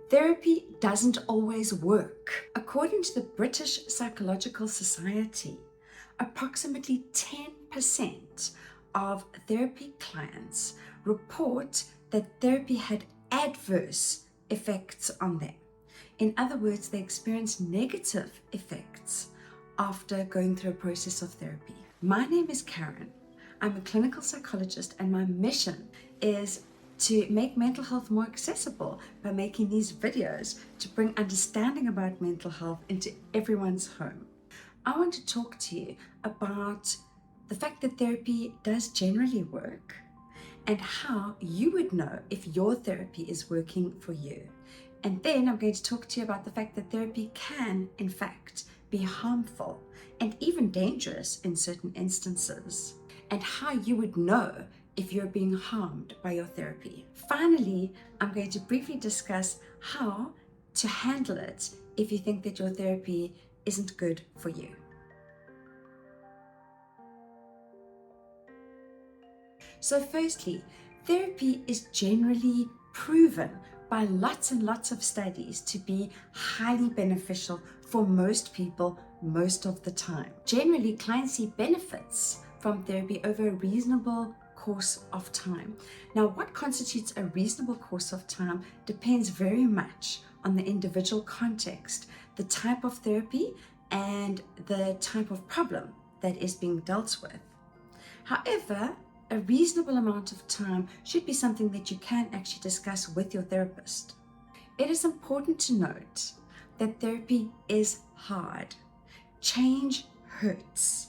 Therapy doesn't always work. According to the British Psychological Society, approximately 10% of therapy clients report that therapy had adverse effects on them. In other words, they experience negative effects after going through a process of therapy. My name is Karen. I'm a clinical psychologist, and my mission is to make mental health more accessible by making these videos to bring understanding about mental health into everyone's home. I want to talk to you about the fact that therapy does generally work and how you would know if your therapy is working for you. And then I'm going to talk to you about the fact that therapy can, in fact, be harmful and even dangerous in certain instances, and how you would know if you're being harmed by your therapy. Finally, I'm going to briefly discuss how to handle it if you think that your therapy isn't good for you. So firstly, therapy is generally proven by lots and lots of studies to be highly beneficial for most people most of the time. Generally, clients see benefits from therapy over a reasonable course of time. Now, what constitutes a reasonable course of time depends very much on the individual context, the type of therapy, and the type of problem that is being dealt with. However, a reasonable amount of time should be something that you can actually discuss with your therapist. It is important to note that therapy is hard. Change hurts,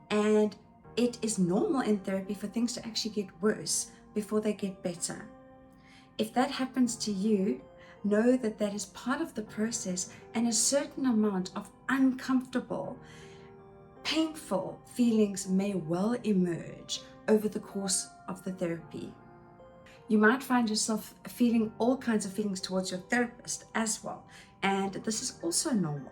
and it is normal in therapy for things to actually get worse before they get better. If that happens to you, know that that is part of the process, and a certain amount of uncomfortable, painful feelings may well emerge over the course of the therapy. You might find yourself feeling all kinds of feelings towards your therapist as well, and this is also normal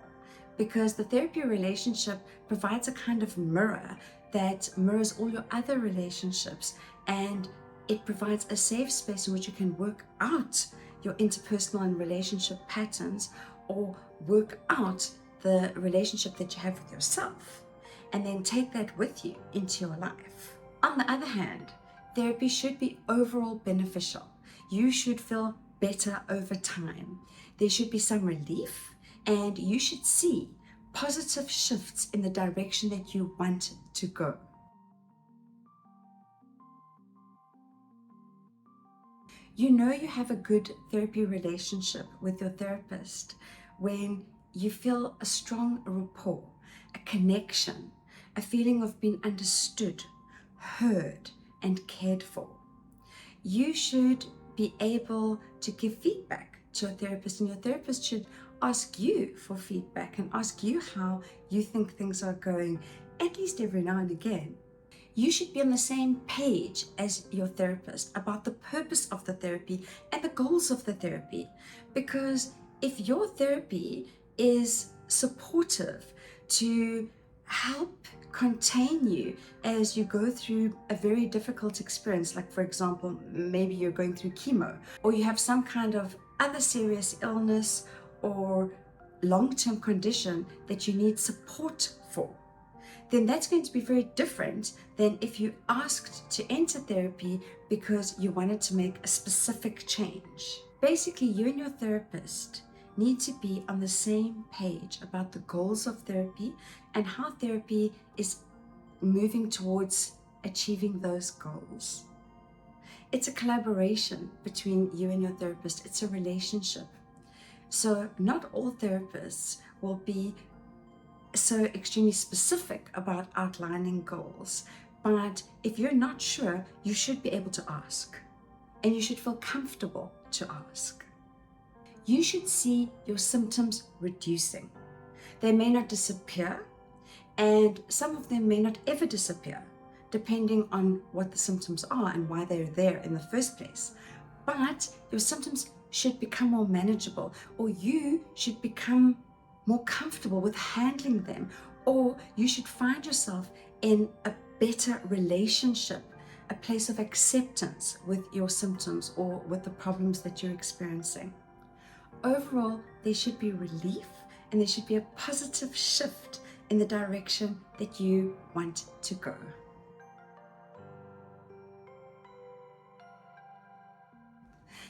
because the therapy relationship provides a kind of mirror that mirrors all your other relationships, and it provides a safe space in which you can work out your interpersonal and relationship patterns, or work out the relationship that you have with yourself, and then take that with you into your life. On the other hand, therapy should be overall beneficial. You should feel better over time. There should be some relief, and you should see positive shifts in the direction that you want to go. You know you have a good therapy relationship with your therapist when you feel a strong rapport, a connection, a feeling of being understood, heard, and cared for. You should be able to give feedback to your therapist, and your therapist should ask you for feedback and ask you how you think things are going, at least every now and again. You should be on the same page as your therapist about the purpose of the therapy and the goals of the therapy, because if your therapy is supportive to help contain you as you go through a very difficult experience, like for example, maybe you're going through chemo, or you have some kind of other serious illness or long-term condition that you need support for, then that's going to be very different than if you asked to enter therapy because you wanted to make a specific change. Basically, you and your therapist need to be on the same page about the goals of therapy and how therapy is moving towards achieving those goals. It's a collaboration between you and your therapist. It's a relationship. So not all therapists will be so extremely specific about outlining goals, but if you're not sure, you should be able to ask, and you should feel comfortable to ask. You should see your symptoms reducing. They may not disappear, and some of them may not ever disappear, depending on what the symptoms are and why they're there in the first place. But your symptoms should become more manageable, or you should become more comfortable with handling them, or you should find yourself in a better relationship, a place of acceptance with your symptoms or with the problems that you're experiencing. overall, there should be relief and there should be a positive shift in the direction that you want to go.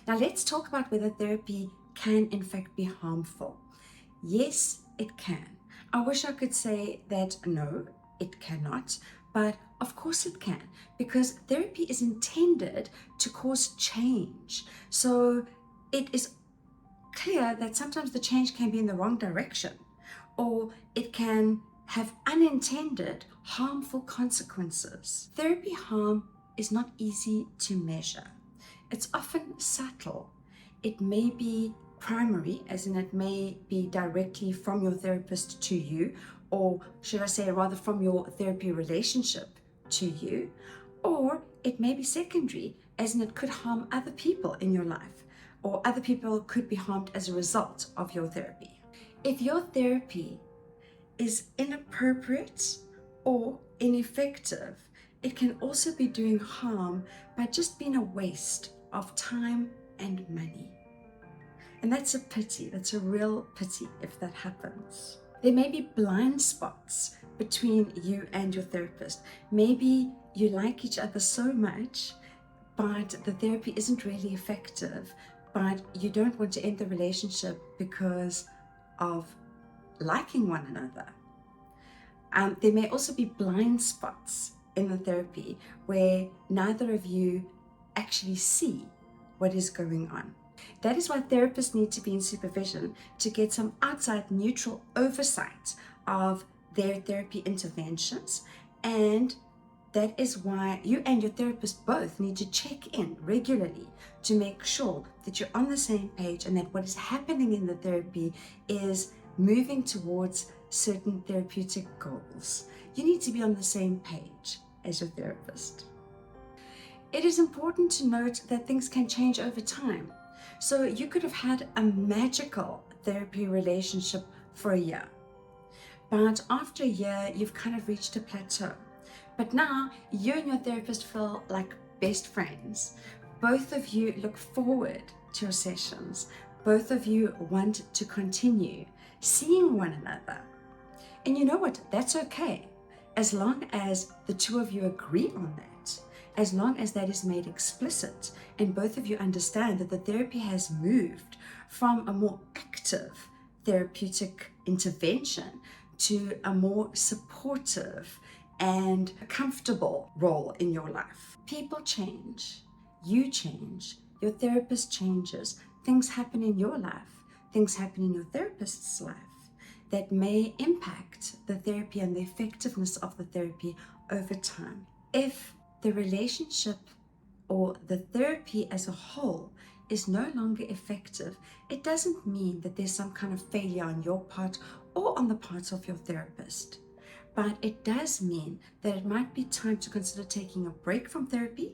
Now let's talk about whether therapy can in fact be harmful. Yes, it can. I wish I could say that no, it cannot, but of course it can, because therapy is intended to cause change. So it is clear that sometimes the change can be in the wrong direction, or it can have unintended harmful consequences. Therapy harm is not easy to measure. It's often subtle. It may be primary, as in it may be directly from your therapist to you, or should I say rather from your therapy relationship to you, or it may be secondary, as in it could harm other people in your life, or other people could be harmed as a result of your therapy. If your therapy is inappropriate or ineffective, it can also be doing harm by just being a waste of time and money. And that's a pity, that's a real pity if that happens. There may be blind spots between you and your therapist. Maybe you like each other so much, but the therapy isn't really effective, but you don't want to end the relationship because of liking one another. There may also be blind spots in the therapy where neither of you actually see what is going on. That is why therapists need to be in supervision to get some outside neutral oversight of their therapy interventions, and that is why you and your therapist both need to check in regularly to make sure that you're on the same page and that what is happening in the therapy is moving towards certain therapeutic goals. You need to be on the same page as your therapist. It is important to note that things can change over time. So you could have had a magical therapy relationship for a year, but after a year, you've kind of reached a plateau. But now you and your therapist feel like best friends. Both of you look forward to your sessions. Both of you want to continue seeing one another. And you know what? That's okay. As long as the two of you agree on that, as long as that is made explicit and both of you understand that the therapy has moved from a more active therapeutic intervention to a more supportive and comfortable role in your life. People change, you change, your therapist changes, things happen in your life, things happen in your therapist's life that may impact the therapy and the effectiveness of the therapy over time. If the relationship or the therapy as a whole is no longer effective, it doesn't mean that there's some kind of failure on your part or on the part of your therapist. But it does mean that it might be time to consider taking a break from therapy,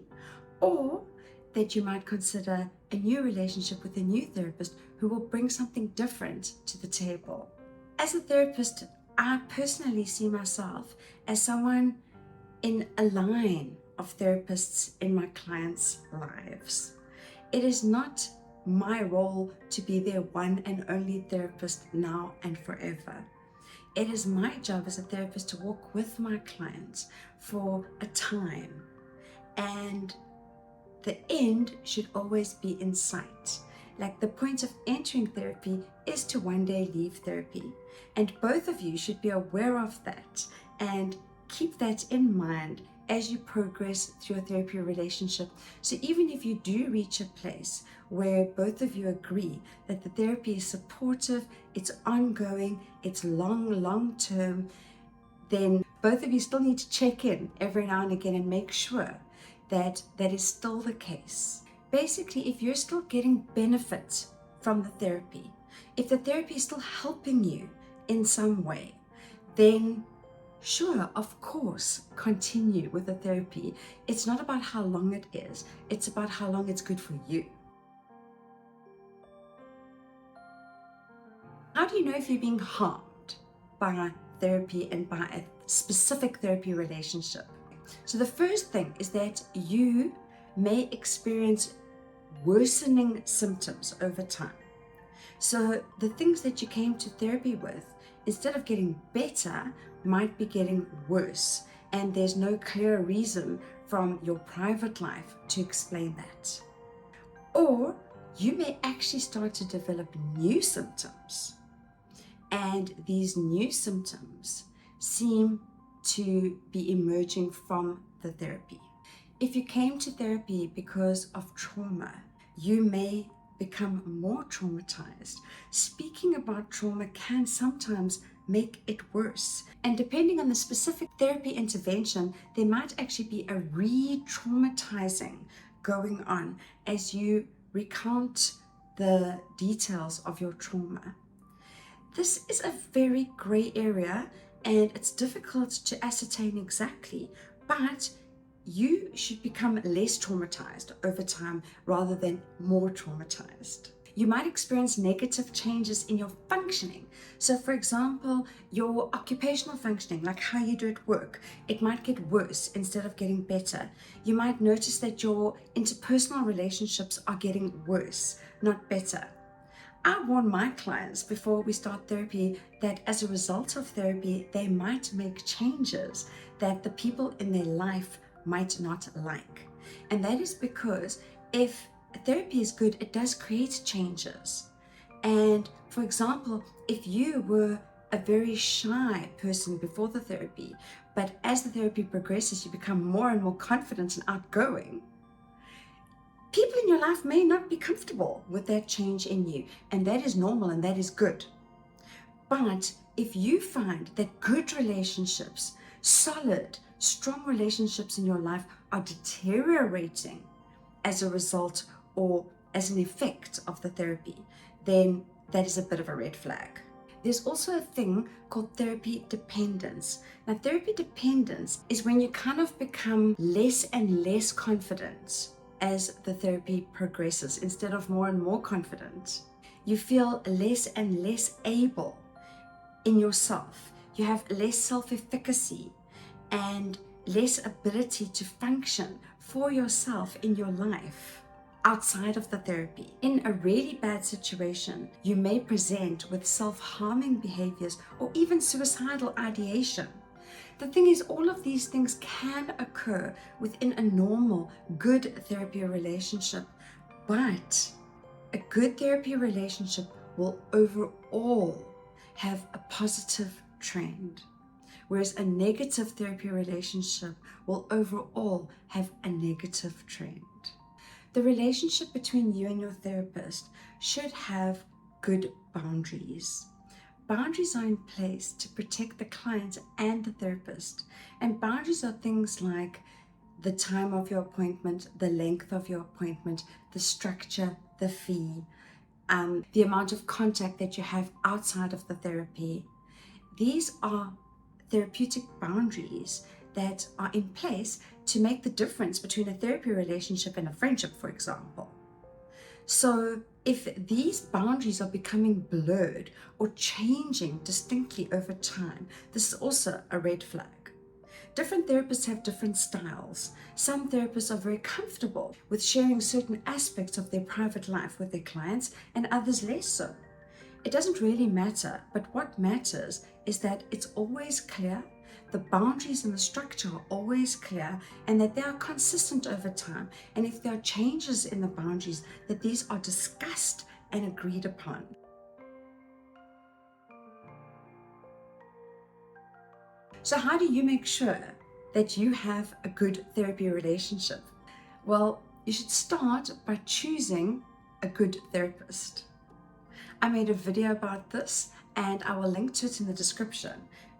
or that you might consider a new relationship with a new therapist who will bring something different to the table. As a therapist, I personally see myself as someone in a line of therapists in my clients' lives. It is not my role to be their one and only therapist now and forever. It is my job as a therapist to walk with my clients for a time, and the end should always be in sight. Like, the point of entering therapy is to one day leave therapy, and both of you should be aware of that and keep that in mind as you progress through a therapy relationship. So even if you do reach a place where both of you agree that the therapy is supportive, it's ongoing, it's long term, then both of you still need to check in every now and again and make sure that that is still the case. Basically, if you're still getting benefit from the therapy, if the therapy is still helping you in some way, then sure, of course, continue with the therapy. It's not about how long it is, it's about how long it's good for you. How do you know if you're being harmed by therapy and by a specific therapy relationship? So the first thing is that you may experience worsening symptoms over time. So the things that you came to therapy with, instead of getting better, might be getting worse. And there's no clear reason from your private life to explain that. Or you may actually start to develop new symptoms. And these new symptoms seem to be emerging from the therapy. If you came to therapy because of trauma, you may become more traumatized. Speaking about trauma can sometimes make it worse. And depending on the specific therapy intervention, there might actually be a re-traumatizing going on as you recount the details of your trauma. This is a very gray area and it's difficult to ascertain exactly, but you should become less traumatized over time rather than more traumatized. You might experience negative changes in your functioning. So for example, your occupational functioning, like how you do at work, it might get worse instead of getting better. You might notice that your interpersonal relationships are getting worse, not better. I warn my clients before we start therapy that as a result of therapy, they might make changes that the people in their life might not like. And that is because if therapy is good, it does create changes. And for example, if you were a very shy person before the therapy, but as the therapy progresses, you become more and more confident and outgoing, people in your life may not be comfortable with that change in you, and that is normal and that is good. But if you find that good relationships, solid, strong relationships in your life are deteriorating as a result or as an effect of the therapy, then that is a bit of a red flag. There's also a thing called therapy dependence. Now, therapy dependence is when you kind of become less and less confident as the therapy progresses, instead of more and more confident. You feel less and less able in yourself. You have less self-efficacy and less ability to function for yourself in your life outside of the therapy. In a really bad situation, you may present with self-harming behaviors or even suicidal ideation. The thing is, all of these things can occur within a normal, good therapy relationship, but a good therapy relationship will overall have a positive trend, whereas a negative therapy relationship will overall have a negative trend. The relationship between you and your therapist should have good boundaries. Boundaries are in place to protect the client and the therapist. And boundaries are things like the time of your appointment, the length of your appointment, the structure, the fee, the amount of contact that you have outside of the therapy. These are therapeutic boundaries that are in place to make the difference between a therapy relationship and a friendship, for example. So if these boundaries are becoming blurred or changing distinctly over time, this is also a red flag. Different therapists have different styles. Some therapists are very comfortable with sharing certain aspects of their private life with their clients, and others less so. It doesn't really matter, but what matters is that it's always clear, the boundaries and the structure are always clear, and that they are consistent over time. And if there are changes in the boundaries, that these are discussed and agreed upon. So how do you make sure that you have a good therapy relationship? Well, you should start by choosing a good therapist. I made a video about this and I will link to it in the description,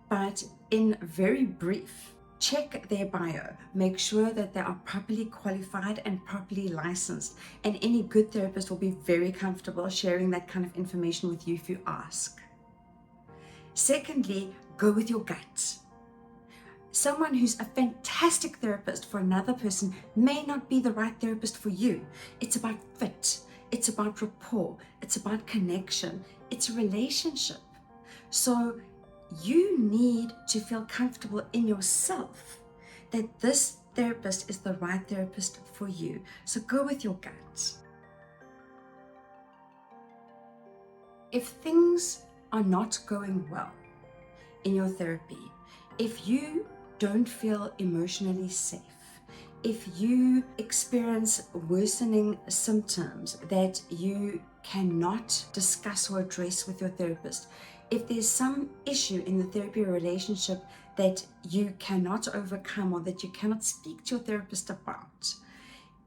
but in very brief, check their bio, make sure that they are properly qualified and properly licensed, and any good therapist will be very comfortable sharing that kind of information with you if you ask. Secondly, go with your gut. Someone who's a fantastic therapist for another person may not be the right therapist for you. It's about fit. It's about rapport. It's about connection. It's a relationship. So you need to feel comfortable in yourself that this therapist is the right therapist for you. So go with your gut. If things are not going well in your therapy, if you don't feel emotionally safe, if you experience worsening symptoms that you cannot discuss or address with your therapist, if there's some issue in the therapy relationship that you cannot overcome or that you cannot speak to your therapist about,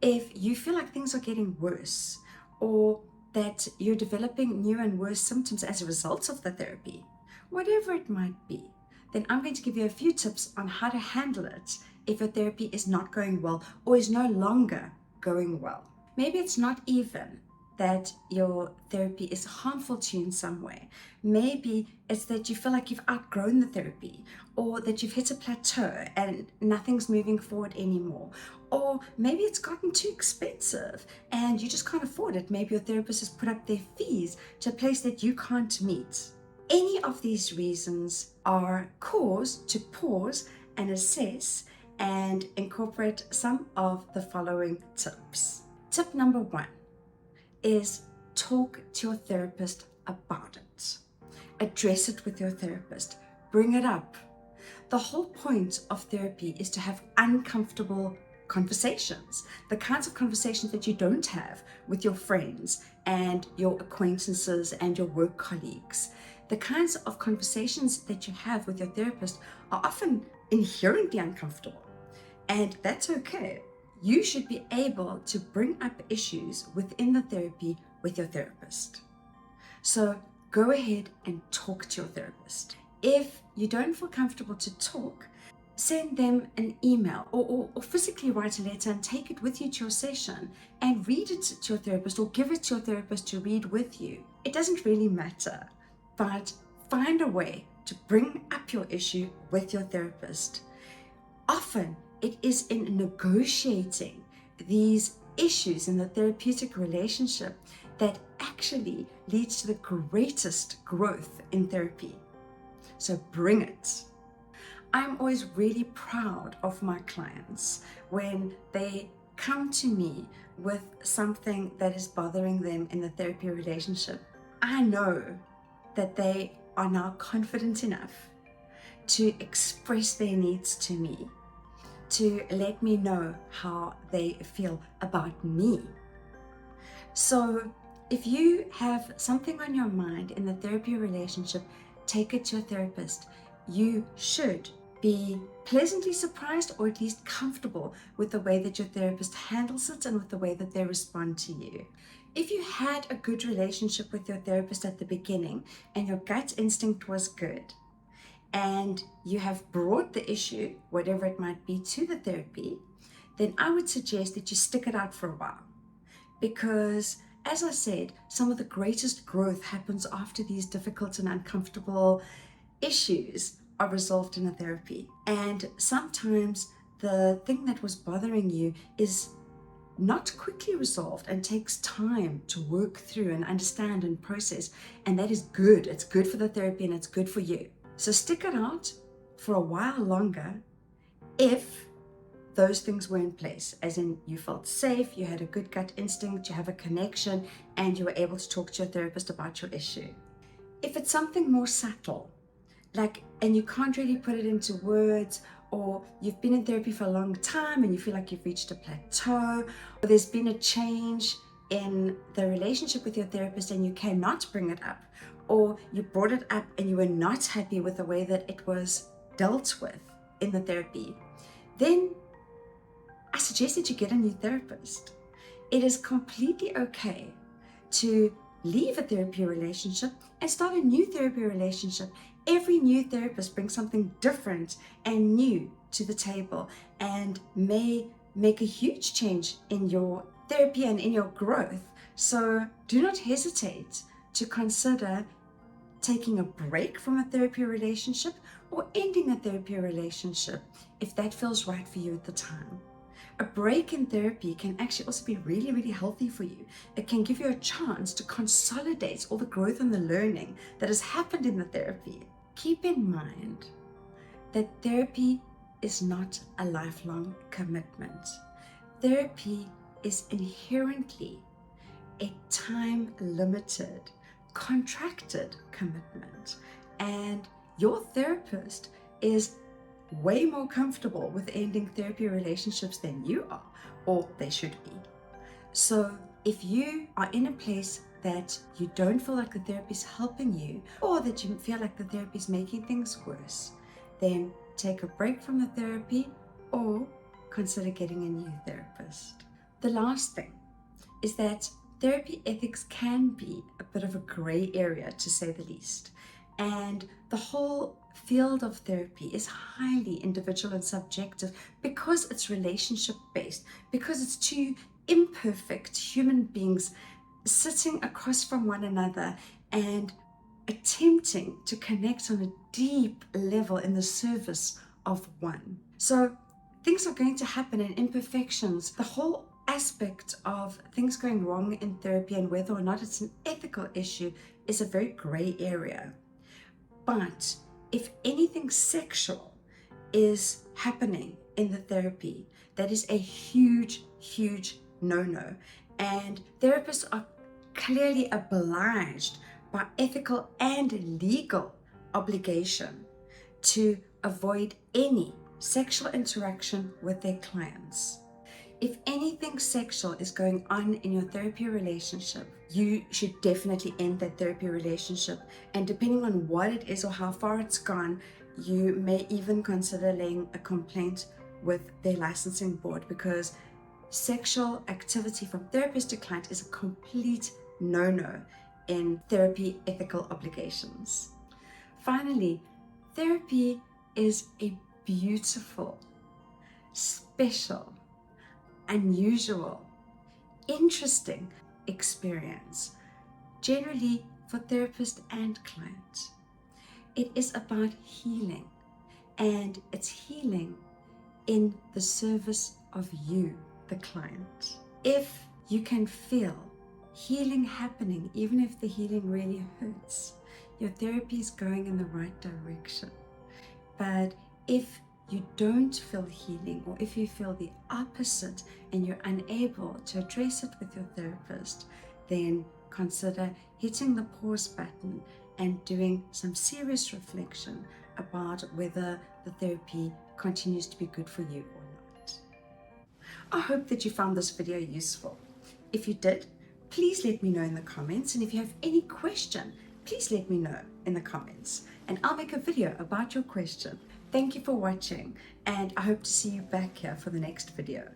if you feel like things are getting worse or that you're developing new and worse symptoms as a result of the therapy, whatever it might be, then I'm going to give you a few tips on how to handle it if your therapy is not going well or is no longer going well. Maybe it's not even that your therapy is harmful to you in some way. Maybe it's that you feel like you've outgrown the therapy, or that you've hit a plateau and nothing's moving forward anymore. Or maybe it's gotten too expensive and you just can't afford it. Maybe your therapist has put up their fees to a place that you can't meet. Any of these reasons are cause to pause and assess and incorporate some of the following tips. Tip number 1 is talk to your therapist about it. Address it with your therapist. Bring it up. The whole point of therapy is to have uncomfortable conversations, the kinds of conversations that you don't have with your friends and your acquaintances and your work colleagues. The kinds of conversations that you have with your therapist are often inherently uncomfortable, and that's okay. You should be able to bring up issues within the therapy with your therapist. So go ahead and talk to your therapist. If you don't feel comfortable to talk, send them an email or physically write a letter and take it with you to your session and read it to your therapist or give it to your therapist to read with you. It doesn't really matter, but find a way to bring up your issue with your therapist. Often it is in negotiating these issues in the therapeutic relationship that actually leads to the greatest growth in therapy. So bring it. I'm always really proud of my clients when they come to me with something that is bothering them in the therapy relationship. I know that they are now confident enough to express their needs to me, to let me know how they feel about me. So if you have something on your mind in the therapy relationship, take it to your therapist. You should be pleasantly surprised or at least comfortable with the way that your therapist handles it and with the way that they respond to you. If you had a good relationship with your therapist at the beginning and your gut instinct was good, and you have brought the issue, whatever it might be, to the therapy, then I would suggest that you stick it out for a while. Because, as I said, some of the greatest growth happens after these difficult and uncomfortable issues are resolved in a therapy. And sometimes the thing that was bothering you is not quickly resolved and takes time to work through and understand and process. And that is good. It's good for the therapy and it's good for you. So stick it out for a while longer if those things were in place, as in you felt safe, you had a good gut instinct, you have a connection, and you were able to talk to your therapist about your issue. If it's something more subtle, and you can't really put it into words, or you've been in therapy for a long time and you feel like you've reached a plateau, or there's been a change in the relationship with your therapist and you cannot bring it up, or you brought it up and you were not happy with the way that it was dealt with in the therapy, then I suggest that you get a new therapist. It is completely okay to leave a therapy relationship and start a new therapy relationship. Every new therapist brings something different and new to the table and may make a huge change in your therapy and in your growth. So do not hesitate to consider taking a break from a therapy relationship or ending a therapy relationship if that feels right for you at the time. A break in therapy can actually also be really, really healthy for you. It can give you a chance to consolidate all the growth and the learning that has happened in the therapy. Keep in mind that therapy is not a lifelong commitment. Therapy is inherently a time-limited contracted commitment, and your therapist is way more comfortable with ending therapy relationships than you are, or they should be. So if you are in a place that you don't feel like the therapy is helping you, or that you feel like the therapy is making things worse, then take a break from the therapy or consider getting a new therapist. The last thing is that therapy ethics can be a bit of a gray area, to say the least. And the whole field of therapy is highly individual and subjective because it's relationship based, because it's two imperfect human beings sitting across from one another and attempting to connect on a deep level in the service of one. So things are going to happen in imperfections. The whole aspect of things going wrong in therapy and whether or not it's an ethical issue is a very gray area. But if anything sexual is happening in the therapy, that is a huge, huge no-no. And therapists are clearly obliged by ethical and legal obligation to avoid any sexual interaction with their clients. If anything sexual is going on in your therapy relationship, you should definitely end that therapy relationship. And depending on what it is or how far it's gone, you may even consider laying a complaint with their licensing board, because sexual activity from therapist to client is a complete no-no in therapy ethical obligations. Finally, therapy is a beautiful, special, unusual, interesting experience, generally for therapist and client. It is about healing, and it's healing in the service of you, the client. If you can feel healing happening, even if the healing really hurts, your therapy is going in the right direction. But if you don't feel healing, or if you feel the opposite and you're unable to address it with your therapist, then consider hitting the pause button and doing some serious reflection about whether the therapy continues to be good for you or not. I hope that you found this video useful. If you did, please let me know in the comments, and if you have any question, please let me know in the comments, and I'll make a video about your question. Thank you for watching, and I hope to see you back here for the next video.